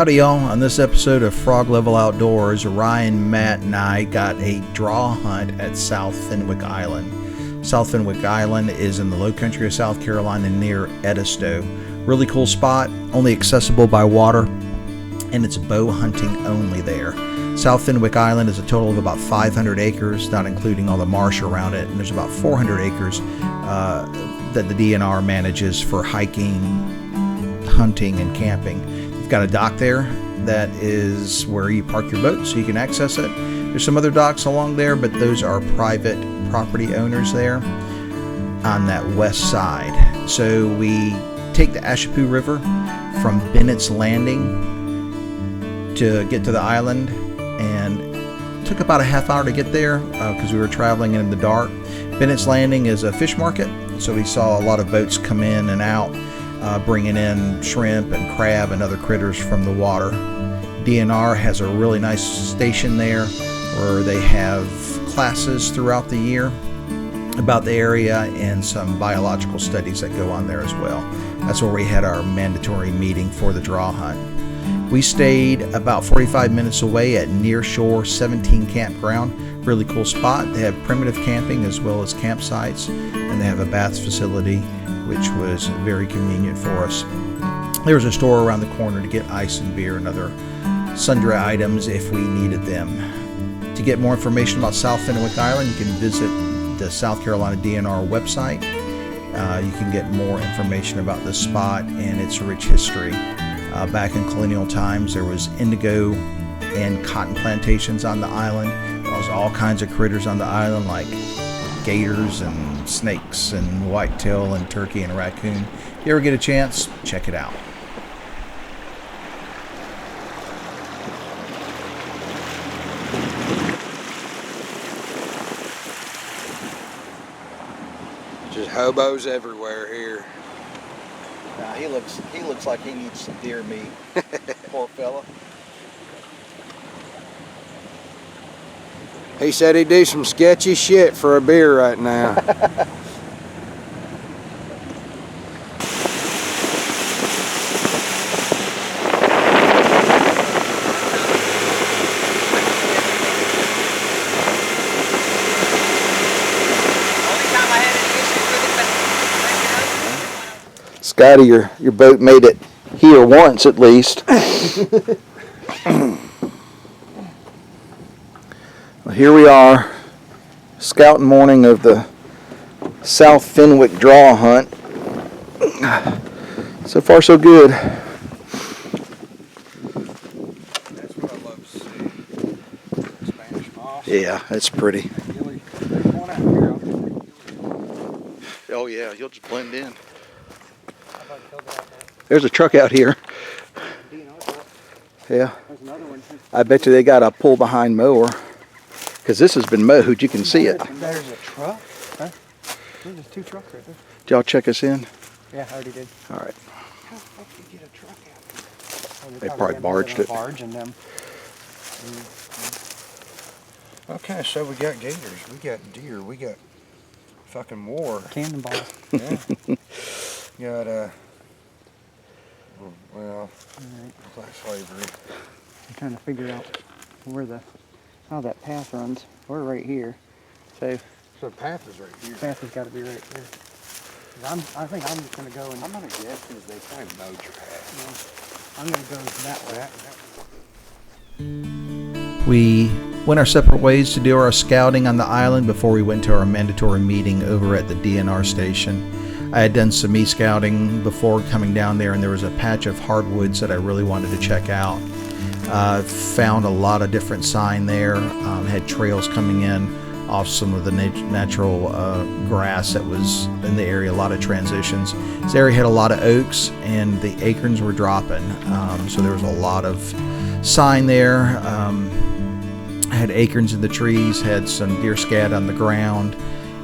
Howdy y'all, on this episode of Frog Level Outdoors, Ryan, Matt, and I got a draw hunt at South Fenwick Island. South Fenwick Island is in the low country of South Carolina near Edisto. Really cool spot, only accessible by water, and it's bow hunting only there. South Fenwick Island is a total of about 500 acres, not including all the marsh around it, and there's about 400 acres that the DNR manages for hiking, hunting, and camping. You've got a dock there that is where you park your boat so you can access it. There's some other docks along there, but those are private property owners there on that west side. So we take the Ashepoo River from Bennett's Landing to get to the island, and it took about a half hour to get there because we were traveling in the dark. Bennett's Landing is a fish market, so we saw a lot of boats come in and out, bringing in shrimp and crab and other critters from the water. DNR has a really nice station there where they have classes throughout the year about the area and some biological studies that go on there as well. That's where we had our mandatory meeting for the draw hunt. We stayed about 45 minutes away at Nearshore 17 Campground. Really cool spot. They have primitive camping as well as campsites, and they have a bath facility, which was very convenient for us. There was a store around the corner to get ice and beer and other sundry items if we needed them. To get more information about South Fenwick Island, you can visit the South Carolina DNR website. You can get more information about this spot and its rich history. Back in colonial times, there was indigo and cotton plantations on the island. There was all kinds of critters on the island, like gators and snakes and whitetail and turkey and raccoon. If you ever get a chance, check it out. Just hobos everywhere here. Nah, he looks like he needs some deer meat. Poor fella. He said he'd do some sketchy shit for a beer right now. Scotty, your boat made it here once at least. Well, here we are, scouting morning of the South Fenwick draw hunt. So far, so good. That's what I love to see. Spanish moss. Yeah, that's pretty. Oh yeah, you'll just blend in. There's a truck out here. Yeah. I bet you they got a pull behind mower, because this has been mowed. You can see it. There's a truck? Huh? There's two trucks right there. Did y'all check us in? Yeah, I already did. All right. How the fuck did you get a truck out there? They probably barged it. Barging them. Okay, so we got gators, we got deer, we got fucking war. Cannonball. Yeah. Got well, black slavery. I'm trying to figure out where how that path runs. We're right here. So the path is right here. the path has got to be right here. I think I'm just going to go and... I'm going to guess because they probably mowed your path. I'm going to go that way. We went our separate ways to do our scouting on the island before we went to our mandatory meeting over at the DNR station. I had done some e-scouting before coming down there, and there was a patch of hardwoods that I really wanted to check out. Found a lot of different sign there, had trails coming in off some of the natural grass that was in the area, a lot of transitions. This area had a lot of oaks, and the acorns were dropping, so there was a lot of sign there. Had acorns in the trees, had some deer scat on the ground,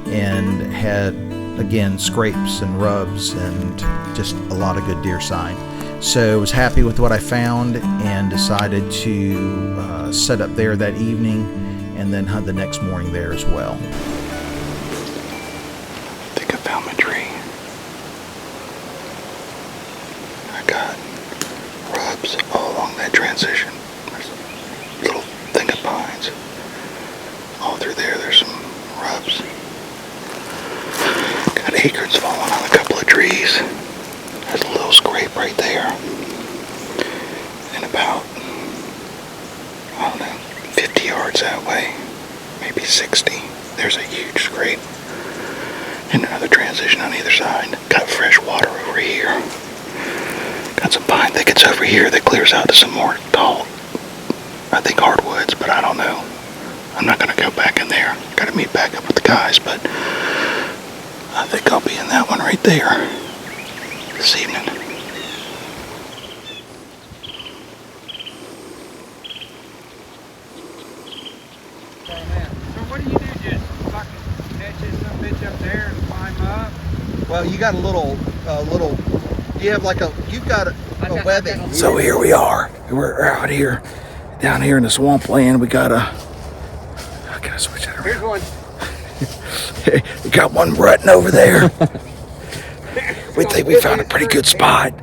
and had, again, scrapes and rubs and just a lot of good deer sign. So I was happy with what I found and decided to set up there that evening and then hunt the next morning there as well. I think I found my tree. I got rubs all along that tree. woods. All through there, there's some rubs. Got acorns falling on a couple of trees. There's a little scrape right there. And about, I don't know, 50 yards that way, maybe 60. There's a huge scrape. And another transition on either side. Got fresh water over here. Got some pine thickets over here that clears out to some more tall, I think hardwoods, but I don't know. I'm not going to go back in there. Got to meet back up with the guys, but I think I'll be in that one right there this evening. So what do you do? Just fucking catch some bitch up there and climb up? Well, you got a little, you have like you've got a webbing. So here we are. We're out here, down here in the swampland. We got a, how can I switch that around? Here's one. We got one rutting over there. We think we found a pretty good spot.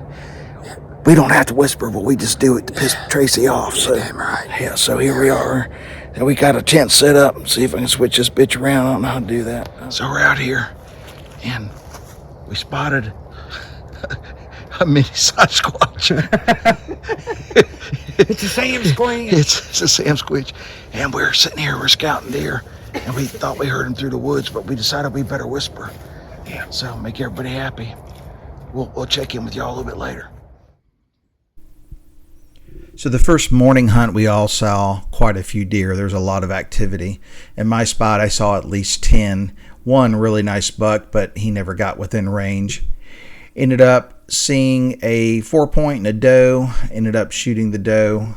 We don't have to whisper, but we just do it to piss Tracy off. So, yeah, so here we are. And we got a tent set up and see if I can switch this bitch around. I don't know how to do that. So we're out here and we spotted a mini Sasquatch. It's a Sam Squeak. It's a Sam Squeak. And we're sitting here, we're scouting deer. And we thought we heard him through the woods, but we decided we better whisper. Yeah. So make everybody happy. We'll check in with y'all a little bit later. So the first morning hunt, we all saw quite a few deer. There's a lot of activity. In my spot, I saw at least 10. One really nice buck, but he never got within range. Ended up seeing a 4-point and a doe. Ended up shooting the doe.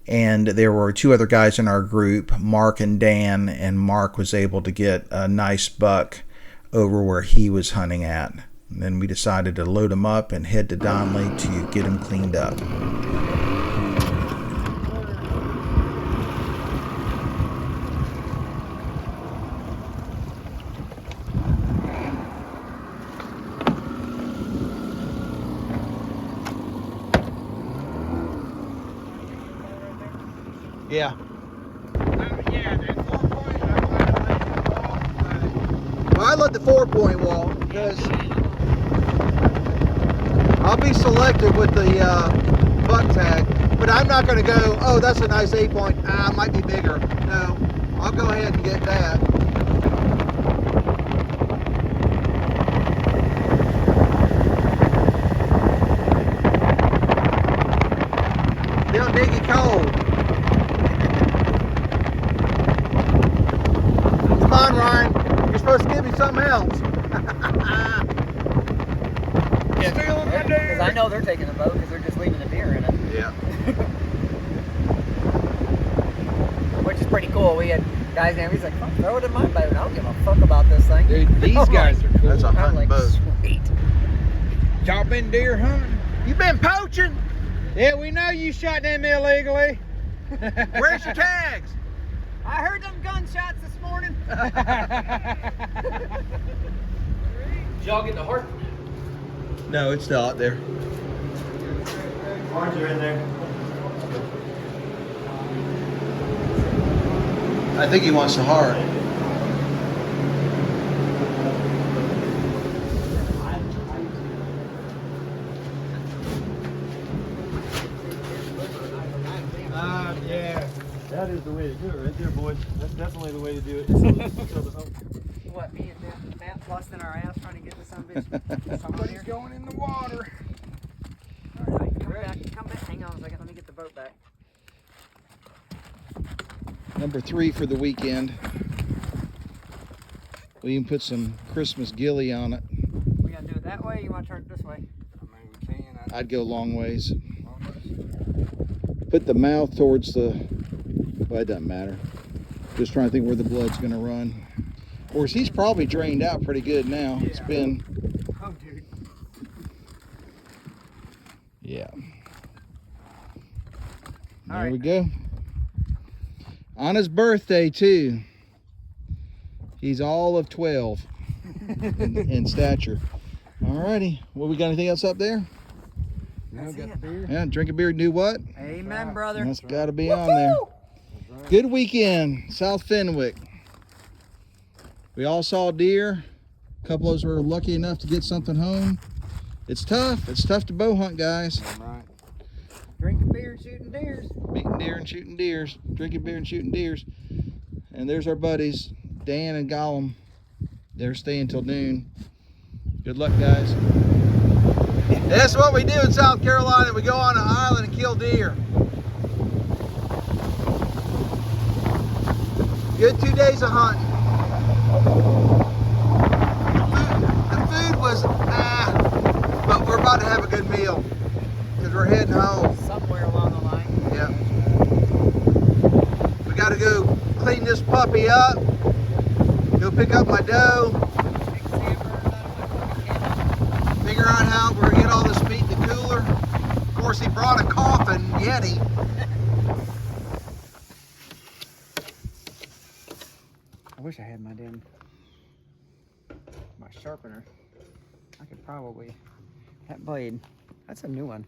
And there were 2 other guys in our group, Mark and Dan, and Mark was able to get a nice buck over where he was hunting at. And then we decided to load him up and head to Donley to get him cleaned up. Yeah. Yeah, that 4-point, I'm glad I let you walk. Well, I let the 4-point walk because I'll be selective with the buck tag, but I'm not going to go, oh, that's a nice 8-point. It might be bigger. No, I'll go ahead and get that. They'll dig it cold. Come on, Ryan. You're supposed to give me something else. Because I know they're taking the boat because they're just leaving the deer in it. Yeah. Which is pretty cool. We had guys there, he's like, fuck, throw it in my boat. I don't give a fuck about this thing. Dude, these guys are cool. That's a I'm hunting like, boat. sweet. Y'all been deer hunting? You been poaching? Yeah, we know you shot them illegally. Where's your tags? I heard them gunshots this morning. Did y'all get the heart? No, it's still out there. Orange are in there. I think he wants the heart. Yeah. That is the way to do it right there, boys. That's definitely the way to do it. What, me and Matt busting our ass trying to get this son of a bitch? Somebody's going in the water. All right, come back. Hang on a second. Let me get the boat back. Number 3 for the weekend. We can put some Christmas gilly on it. We gotta do it that way, or you want to turn it this way? I mean, we can. I'd go long ways. Put the mouth towards the, well, it doesn't matter. Just trying to think where the blood's going to run. Of course, he's probably drained out pretty good now. It's been, Oh, dude. yeah. All There right. we go. On his birthday, too. He's all of 12 in stature. Alrighty. Well, we got anything else up there? Now got the beer. Yeah, drink a beer and do what? Amen, brother. That's got to be on there. Good weekend, South Fenwick. We all saw deer. A couple of us were lucky enough to get something home. It's tough. It's tough to bow hunt, guys. Right. Drinking beer, shooting deers. Beating deer and shooting deers. Drinking beer and shooting deers. And there's our buddies, Dan and Gollum. They're staying till noon. Good luck, guys. That's what we do in South Carolina. We go on an island and kill deer. Good 2 days of hunting. The food was but we're about to have a good meal because we're heading home. Somewhere along the line. Yeah. We got to go clean this puppy up. Go pick up my doe. Figure out how we're gonna get all this meat in the cooler. Of course, he brought a coffin Yeti. I wish I had my sharpener. I could probably, that blade, that's a new one.